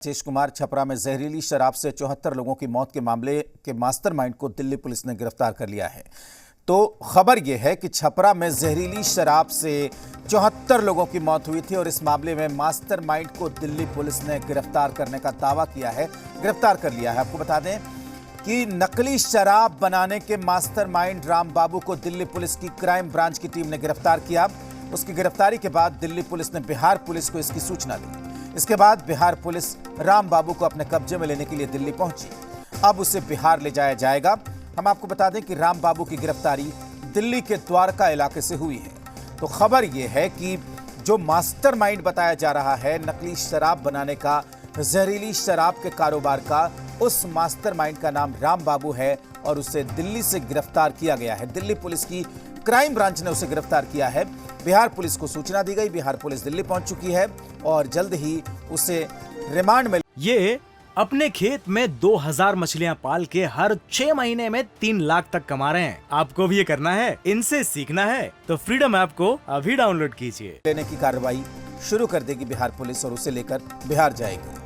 राजेश कुमार छपरा में जहरीली शराब से 74 लोगों की मौत के मामले के मास्टरमाइंड को दिल्ली पुलिस ने गिरफ्तार कर लिया है। तो खबर यह है कि छपरा में जहरीली शराब से 74 लोगों की मौत हुई थी और इस मामले में मास्टरमाइंड को दिल्ली पुलिस ने गिरफ्तार करने का दावा किया है, गिरफ्तार कर लिया है। आपको बता दें कि नकली शराब बनाने के मास्टरमाइंड राम बाबू को दिल्ली पुलिस की क्राइम ब्रांच की टीम ने गिरफ्तार किया। उसकी गिरफ्तारी के बाद दिल्ली पुलिस ने बिहार पुलिस को इसकी सूचना दी। इसके बाद बिहार पुलिस राम बाबू को अपने कब्जे में लेने के लिए दिल्ली पहुंची। अब उसे बिहार ले जाया जाएगा। हम आपको बता दें कि राम बाबू की गिरफ्तारी दिल्ली के द्वारका इलाके से हुई है। तो खबर यह है कि जो मास्टरमाइंड बताया जा रहा है नकली शराब बनाने का, जहरीली शराब के कारोबार का, उस मास्टरमाइंड का नाम राम बाबू है और उसे दिल्ली से गिरफ्तार किया गया है। दिल्ली पुलिस की क्राइम ब्रांच ने उसे गिरफ्तार किया है। बिहार पुलिस को सूचना दी गई, बिहार पुलिस दिल्ली पहुंच चुकी है और जल्द ही उसे रिमांड में। ये अपने खेत में 2000 मछलियां पाल के हर 6 महीने में 3 लाख तक कमा रहे हैं। आपको भी ये करना है, इनसे सीखना है तो फ्रीडम ऐप को अभी डाउनलोड कीजिए। लेने की कार्रवाई शुरू कर देगी बिहार पुलिस और उसे लेकर बिहार जाएगी।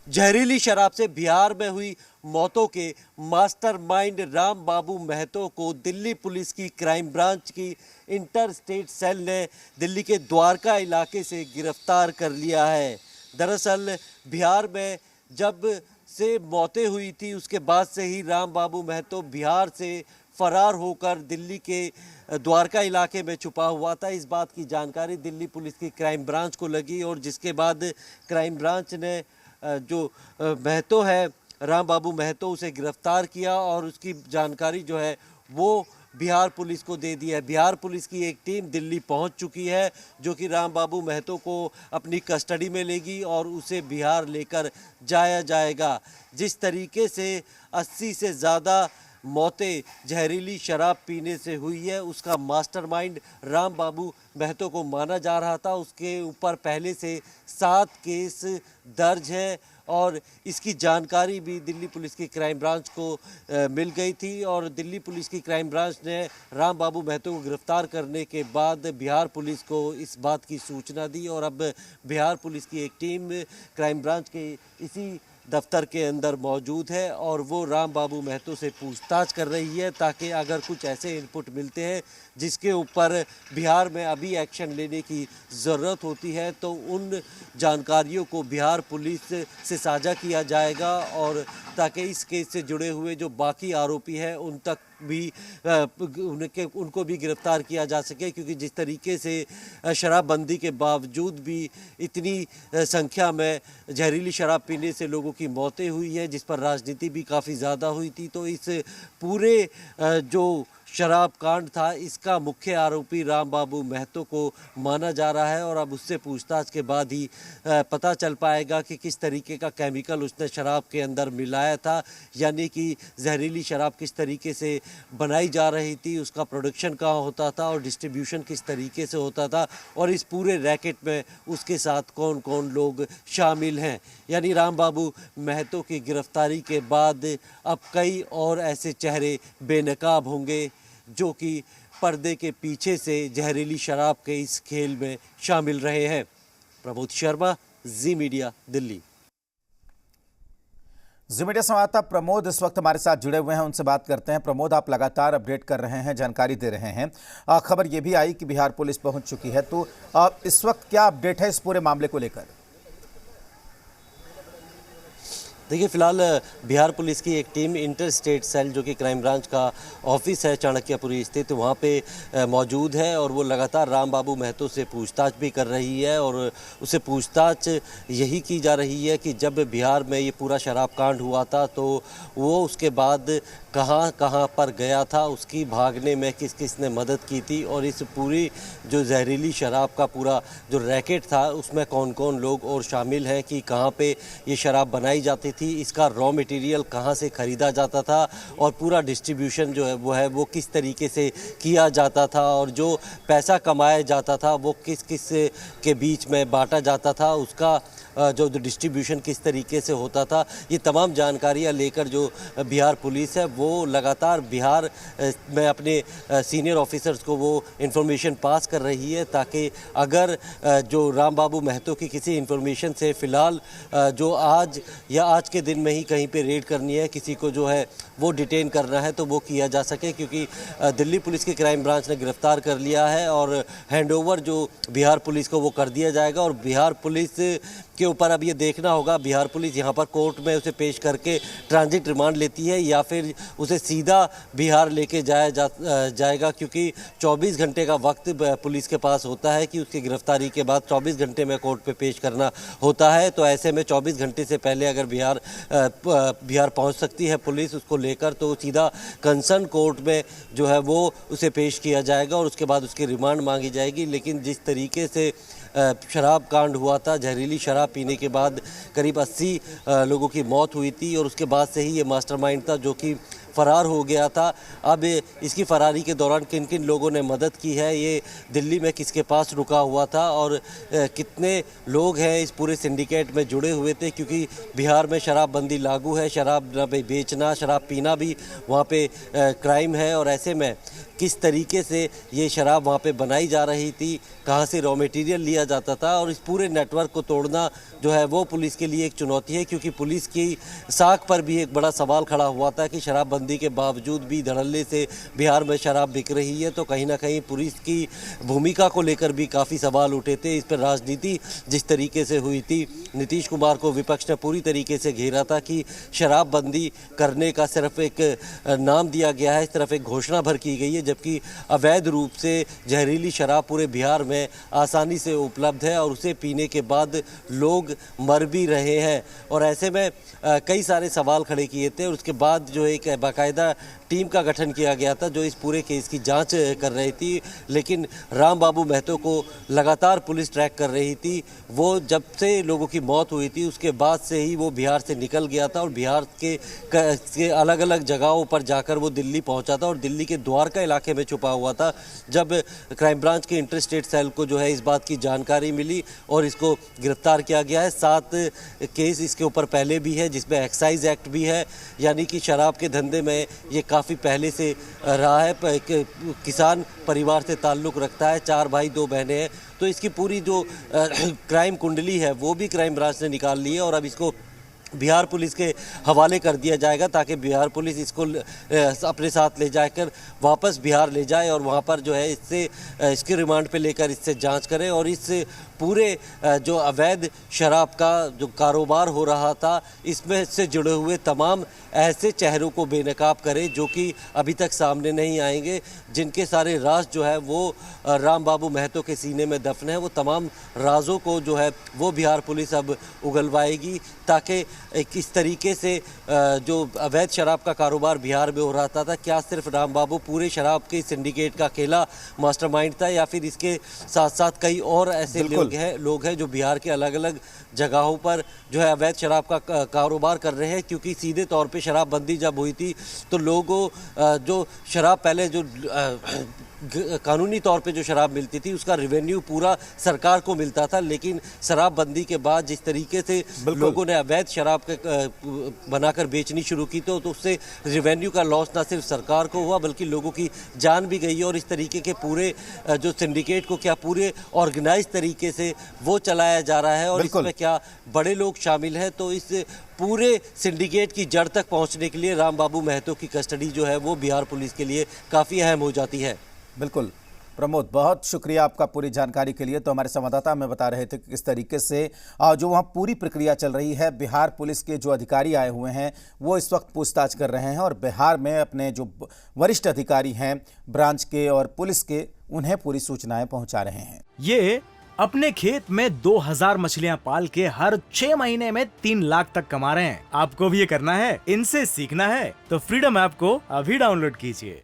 जहरीली शराब से बिहार में हुई मौतों के मास्टरमाइंड राम बाबू महतो को दिल्ली पुलिस की क्राइम ब्रांच की इंटर स्टेट सेल ने दिल्ली के द्वारका इलाके से गिरफ्तार कर लिया है। दरअसल बिहार में जब से मौतें हुई थी उसके बाद से ही राम बाबू महतो बिहार से फरार होकर दिल्ली के द्वारका इलाके में छुपा हुआ था। इस बात की जानकारी दिल्ली पुलिस की क्राइम ब्रांच को लगी और जिसके बाद क्राइम ब्रांच ने जो महतो है राम बाबू महतो उसे गिरफ्तार किया और उसकी जानकारी जो है वो बिहार पुलिस को दे दी है। बिहार पुलिस की एक टीम दिल्ली पहुंच चुकी है जो कि राम बाबू महतो को अपनी कस्टडी में लेगी और उसे बिहार लेकर जाया जाएगा। जिस तरीके से 80 से ज़्यादा मौतें जहरीली शराब पीने से हुई है उसका मास्टरमाइंड राम बाबू महतो को माना जा रहा था। उसके ऊपर पहले से 7 केस दर्ज है और इसकी जानकारी भी दिल्ली पुलिस की क्राइम ब्रांच को मिल गई थी और दिल्ली पुलिस की क्राइम ब्रांच ने राम बाबू महतो को गिरफ्तार करने के बाद बिहार पुलिस को इस बात की सूचना दी और अब बिहार पुलिस की एक टीम क्राइम ब्रांच के इसी दफ्तर के अंदर मौजूद है और वो राम बाबू महतो से पूछताछ कर रही है ताकि अगर कुछ ऐसे इनपुट मिलते हैं जिसके ऊपर बिहार में अभी एक्शन लेने की ज़रूरत होती है तो उन जानकारियों को बिहार पुलिस से साझा किया जाएगा और ताकि इस केस से जुड़े हुए जो बाकी आरोपी हैं उन तक भी उनको भी गिरफ्तार किया जा सके। क्योंकि जिस तरीके से शराबबंदी के बावजूद भी इतनी संख्या में जहरीली शराब पीने से लोगों की मौतें हुई हैं जिस पर राजनीति भी काफ़ी ज़्यादा हुई थी, तो इस पूरे जो शराब कांड था इसका मुख्य आरोपी राम बाबू महतो को माना जा रहा है और अब उससे पूछताछ के बाद ही पता चल पाएगा कि किस तरीके का केमिकल उसने शराब के अंदर मिलाया था, यानी कि जहरीली शराब किस तरीके से बनाई जा रही थी, उसका प्रोडक्शन कहाँ होता था और डिस्ट्रीब्यूशन किस तरीके से होता था और इस पूरे रैकेट में उसके साथ कौन कौन लोग शामिल हैं। यानी राम बाबू महतो की गिरफ्तारी के बाद अब कई और ऐसे चेहरे बेनकाब होंगे जो कि पर्दे के पीछे से जहरीली शराब के इस खेल में शामिल रहे हैं। प्रमोद शर्मा, जी मीडिया, दिल्ली। जी मीडिया संवाददाता प्रमोद इस वक्त हमारे साथ जुड़े हुए हैं, उनसे बात करते हैं। प्रमोद, आप लगातार अपडेट कर रहे हैं, जानकारी दे रहे हैं। खबर यह भी आई कि बिहार पुलिस पहुंच चुकी है, तो इस वक्त क्या अपडेट है इस पूरे मामले को लेकर? देखिए, फिलहाल बिहार पुलिस की एक टीम इंटर स्टेट सेल जो कि क्राइम ब्रांच का ऑफिस है चाणक्यपुरी स्थित, वहाँ पे मौजूद है और वो लगातार राम बाबू महतो से पूछताछ भी कर रही है और उससे पूछताछ यही की जा रही है कि जब बिहार में ये पूरा शराब कांड हुआ था तो वो उसके बाद कहाँ कहाँ पर गया था, उसकी भागने में किस किस ने मदद की थी और इस पूरी जो जहरीली शराब का पूरा जो रैकेट था उसमें कौन कौन लोग और शामिल हैं, कि कहाँ पे ये शराब बनाई जाती थी, इसका रॉ मटेरियल कहाँ से ख़रीदा जाता था और पूरा डिस्ट्रीब्यूशन जो है वो किस तरीके से किया जाता था और जो पैसा कमाया जाता था वो किस किस के बीच में बांटा जाता था, उसका जो डिस्ट्रीब्यूशन किस तरीके से होता था। ये तमाम जानकारियाँ लेकर जो बिहार पुलिस है वो लगातार बिहार में अपने सीनियर ऑफिसर्स को वो इन्फॉर्मेशन पास कर रही है, ताकि अगर जो राम बाबू महतो की किसी इन्फॉर्मेशन से फ़िलहाल जो आज या आज के दिन में ही कहीं पे रेड करनी है, किसी को जो है वो डिटेन करना है तो वो किया जा सके, क्योंकि दिल्ली पुलिस की क्राइम ब्रांच ने गिरफ्तार कर लिया है और हैंडओवर जो बिहार पुलिस को वो कर दिया जाएगा। और बिहार पुलिस के ऊपर अब ये देखना होगा, बिहार पुलिस यहाँ पर कोर्ट में उसे पेश करके ट्रांजिट रिमांड लेती है या फिर उसे सीधा बिहार लेके जाएगा, क्योंकि 24 घंटे का वक्त पुलिस के पास होता है कि उसकी गिरफ्तारी के बाद 24 घंटे में कोर्ट पे पेश करना होता है। तो ऐसे में 24 घंटे से पहले अगर बिहार पहुँच सकती है पुलिस उसको लेकर, तो सीधा कंसर्न कोर्ट में जो है वो उसे पेश किया जाएगा और उसके बाद उसकी रिमांड मांगी जाएगी। लेकिन जिस तरीके से शराब कांड हुआ था, जहरीली शराब पीने के बाद करीब 80 लोगों की मौत हुई थी और उसके बाद से ही ये मास्टरमाइंड था जो कि फ़रार हो गया था। अब इसकी फ़रारी के दौरान किन किन लोगों ने मदद की है, ये दिल्ली में किसके पास रुका हुआ था और कितने लोग हैं इस पूरे सिंडिकेट में जुड़े हुए थे, क्योंकि बिहार में शराबबंदी लागू है, शराब बेचना, शराब पीना भी वहाँ पे क्राइम है। और ऐसे में किस तरीके से ये शराब वहाँ पे बनाई जा रही थी, कहाँ से रॉ मटेरियल लिया जाता था, और इस पूरे नेटवर्क को तोड़ना जो है वो पुलिस के लिए एक चुनौती है, क्योंकि पुलिस की साख पर भी एक बड़ा सवाल खड़ा हुआ था कि शराबबंदी के बावजूद भी धड़ल्ले से बिहार में शराब बिक रही है। तो कहीं ना कहीं पुलिस की भूमिका को लेकर भी काफ़ी सवाल उठे थे। इस पर राजनीति जिस तरीके से हुई थी, नीतीश कुमार को विपक्ष ने पूरी तरीके से घेरा था कि शराबबंदी करने का सिर्फ एक नाम दिया गया है, इस तरफ एक घोषणा भर की गई है, जबकि अवैध रूप से जहरीली शराब पूरे बिहार में आसानी से उपलब्ध है और उसे पीने के बाद लोग मर भी रहे हैं। और ऐसे में कई सारे सवाल खड़े किए थे और उसके बाद जो एक बाकायदा टीम का गठन किया गया था जो इस पूरे केस की जांच कर रही थी। लेकिन राम बाबू महतो को लगातार पुलिस ट्रैक कर रही थी। वो जब से लोगों की मौत हुई थी उसके बाद से ही वो बिहार से निकल गया था और बिहार के अलग अलग जगहों पर जाकर वो दिल्ली पहुंचा था और दिल्ली के द्वारका इलाके में छुपा हुआ था। जब क्राइम ब्रांच के इंटर स्टेट सेल को जो है इस बात की जानकारी मिली और इसको गिरफ्तार किया गया है। 7 केस इसके ऊपर पहले भी है जिसमें एक्साइज एक्ट भी है, यानी कि शराब के धंधे में ये काफ़ी पहले से रहा है। किसान परिवार से ताल्लुक़ रखता है, 4 भाई 2 बहनें हैं। तो इसकी पूरी जो क्राइम कुंडली है वो भी क्राइम ब्रांच ने निकाल ली है और अब इसको बिहार पुलिस के हवाले कर दिया जाएगा ताकि बिहार पुलिस इसको अपने साथ ले जाकर वापस बिहार ले जाए और वहाँ पर जो है इसके रिमांड पे लेकर इससे जांच करें और इस पूरे जो अवैध शराब का जो कारोबार हो रहा था इसमें से जुड़े हुए तमाम ऐसे चेहरों को बेनकाब करे जो कि अभी तक सामने नहीं आएंगे, जिनके सारे राज जो है वो राम बाबू महतो के सीने में दफन है। वो तमाम राजों को जो है वो बिहार पुलिस अब उगलवाएगी ताकि किस तरीके से जो अवैध शराब का कारोबार बिहार में हो रहा था, क्या सिर्फ राम बाबू पूरे शराब के सिंडिकेट का अकेला मास्टरमाइंड था या फिर इसके साथ साथ कई और ऐसे लोग हैं जो बिहार के अलग अलग जगहों पर जो है अवैध शराब का कारोबार कर रहे हैं। क्योंकि सीधे तौर पे शराबबंदी जब हुई थी तो लोगों जो शराब पहले जो कानूनी तौर पे जो शराब मिलती थी उसका रेवेन्यू पूरा सरकार को मिलता था, लेकिन शराबबंदी के बाद जिस तरीके से लोगों ने अवैध शराब बनाकर बेचनी शुरू की तो उससे रेवेन्यू का लॉस ना सिर्फ सरकार को हुआ बल्कि लोगों की जान भी गई। और इस तरीके के पूरे जो सिंडिकेट को क्या पूरे ऑर्गेनाइज तरीके से वो चलाया जा रहा है और इसमें क्या बड़े लोग शामिल हैं। तो इस पूरे सिंडिकेट की जड़ तक पहुंचने के लिए राम बाबू महतो की कस्टडी जो है वो बिहार पुलिस के लिए काफ़ी अहम हो जाती है। बिल्कुल प्रमोद, बहुत शुक्रिया आपका पूरी जानकारी के लिए। तो हमारे संवाददाता हमें बता रहे थे कि किस तरीके से जो वहाँ पूरी प्रक्रिया चल रही है, बिहार पुलिस के जो अधिकारी आए हुए हैं वो इस वक्त पूछताछ कर रहे हैं और बिहार में अपने जो वरिष्ठ अधिकारी हैं ब्रांच के और पुलिस के, उन्हें पूरी सूचनाएं पहुंचा रहे हैं। ये अपने खेत में 2000 मछलियां पाल के हर 6 महीने में 3 लाख तक कमा रहे हैं। आपको भी ये करना है, इनसे सीखना है तो फ्रीडम ऐप को अभी डाउनलोड कीजिए।